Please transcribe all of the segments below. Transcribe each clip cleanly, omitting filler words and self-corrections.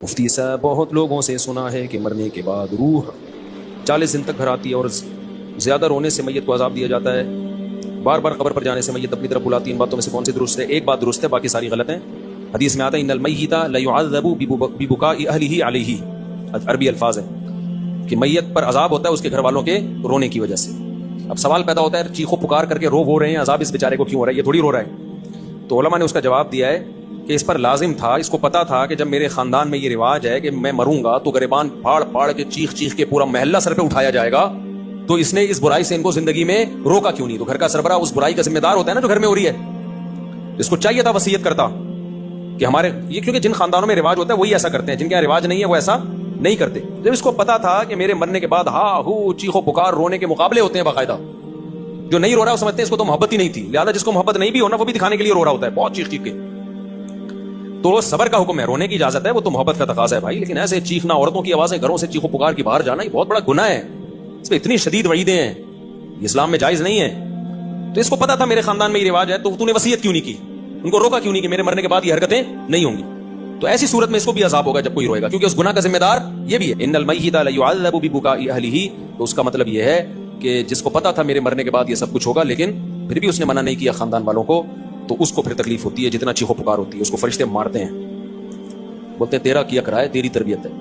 مفتی صاحب بہت لوگوں سے سنا ہے کہ مرنے کے بعد روح 40 دن تک گھر آتی ہے اور زیادہ رونے سے میت کو عذاب دیا جاتا ہے، بار بار قبر پر جانے سے میت اپنی طرف بلاتی ہے۔ ان باتوں میں سے کون سی درست ہے؟ ایک بات درست ہے، باقی ساری غلط ہیں۔ حدیث میں آتا ہے ان المیت لیعذب ببکاء اہلہ علیہ، عربی الفاظ ہیں کہ میت پر عذاب ہوتا ہے اس کے گھر والوں کے رونے کی وجہ سے۔ اب سوال پیدا ہوتا ہے چیخو پکار کر کے رو رہے ہیں، عذاب اس بیچارے کو کیوں ہو رہا ہے؟ یہ تھوڑی رو رہا ہے۔ تو علماء نے اس کا جواب دیا ہے کہ اس پر لازم تھا، اس کو پتا تھا کہ جب میرے خاندان میں یہ رواج ہے کہ میں مروں گا تو گریبان پھاڑ پھاڑ کے چیخ چیخ کے پورا محلہ سر پہ اٹھایا جائے گا، تو اس نے اس برائی سے ان کو زندگی میں روکا کیوں نہیں؟ تو گھر کا سربراہ اس برائی کا ذمہ دار ہوتا ہے نا جو گھر میں ہو رہی ہے، اس کو چاہیے تھا وصیت کرتا کہ ہمارے یہ، کیونکہ جن خاندانوں میں رواج ہوتا ہے وہی ایسا کرتے ہیں، جن کے یہاں رواج نہیں ہے وہ ایسا نہیں کرتے۔ جب اس کو پتا تھا کہ میرے مرنے کے بعد ہا ہو چیخو پکار رونے کے مقابلے ہوتے ہیں باقاعدہ، جو نہیں رو رہا وہ سمجھتے ہیں اس کو تو محبت ہی نہیں تھی، لہٰذا جس کو محبت نہیں بھی ہونا وہ بھی دکھانے کے لیے رو رہا ہوتا ہے بہت چیخ چیخ کے۔ تو صبر کا حکم ہے، رونے کی اجازت ہے، وہ تو محبت کا تقاضا ہے بھائی، لیکن ایسے چیخنا، عورتوں کی آوازیں گھروں سے چیخو پکار کی باہر جانا یہ بہت بڑا گناہ ہے، اس پہ اتنی شدید وعیدیں ہیں، اسلام میں جائز نہیں ہے۔ تو اس کو پتا تھا میرے خاندان میں یہ رواج ہے، تو تو نے وصیت کیوں نہیں کی؟ ان کو روکا کیوں نہیں کہ میرے مرنے کے بعد یہ حرکتیں نہیں ہوں گی؟ تو ایسی صورت میں اس کو بھی عذاب ہوگا جب کوئی روئے گا، کیونکہ اس گناہ کا ذمہ دار یہ بھی ہے۔ ان المیت لیعذب ببکاء اہلہ، تو اس کا مطلب یہ ہے کہ جس کو پتا تھا میرے مرنے کے بعد یہ سب کچھ ہوگا لیکن پھر بھی اس نے منع نہیں کیا خاندان والوں کو، تو اس کو پھر تکلیف ہوتی ہے جتنا چیخو پکار ہوتی ہے، اس کو فرشتے مارتے ہیں، بولتے ہیں تیرا کیا کرا ہے، تیری تربیت ہے۔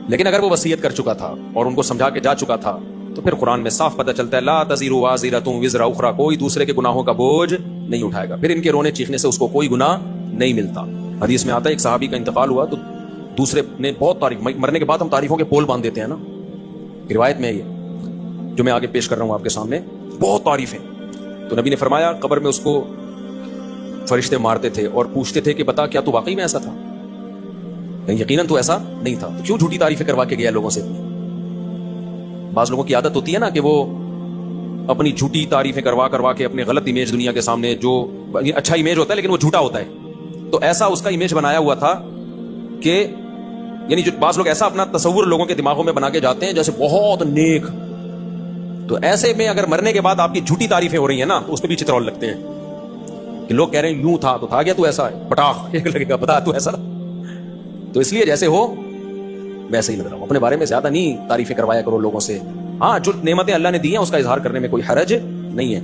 لیکن اگر وہ وصیت کر چکا تھا اور ان کو سمجھا کے جا چکا تھا تو پھر قرآن میں صاف پتہ چلتا ہے لا تزر وازرۃ وزر اخری، کوئی دوسرے کے گناہوں کا بوجھ نہیں اٹھائے گا، پھر ان کے رونے چیخنے سے اس کو کوئی گناہ نہیں ملتا۔ حدیث میں آتا ہے ایک صحابی کا انتقال ہوا تو دوسرے نے بہت تعریف، مرنے کے بعد ہم تعریفوں کے پول باندھ دیتے ہیں نا، روایت میں یہ جو میں آگے پیش کر رہا ہوں آپ کے سامنے، بہت تعریفیں۔ تو نبی نے فرمایا قبر میں اس کو فرشتے مارتے تھے اور پوچھتے تھے کہ بتا کیا تو واقعی میں ایسا تھا؟ یقیناً تو ایسا نہیں تھا، تو کیوں جھوٹی تعریفیں کروا کے گیا لوگوں سے؟ بعض لوگوں کی عادت ہوتی ہے نا کہ وہ اپنی جھوٹی تعریفیں کروا کے اپنے غلط امیج دنیا کے سامنے، جو اچھا امیج ہوتا ہے لیکن وہ جھوٹا ہوتا ہے، تو ایسا اس کا امیج بنایا ہوا تھا کہ یعنی جو بعض لوگ ایسا اپنا تصور لوگوں کے دماغوں میں بنا کے جاتے ہیں جیسے بہت نیک، تو ایسے میں اگر مرنے کے بعد آپ کی جھوٹی تعریفیں ہو رہی ہیں نا تو اس پہ بھی چترول لگتے ہیں کہ لوگ کہہ رہے ہیں یوں تھا تو تھا کیا تو ایسا ہے، پٹاخ ایک لگے گا بتا تو ایسا۔ تو اس لیے جیسے ہو ویسے ہی لگ رہا ہوں، اپنے بارے میں زیادہ نہیں تعریفیں کروایا کرو لوگوں سے۔ ہاں جو نعمتیں اللہ نے دی ہیں اس کا اظہار کرنے میں کوئی حرج نہیں ہے۔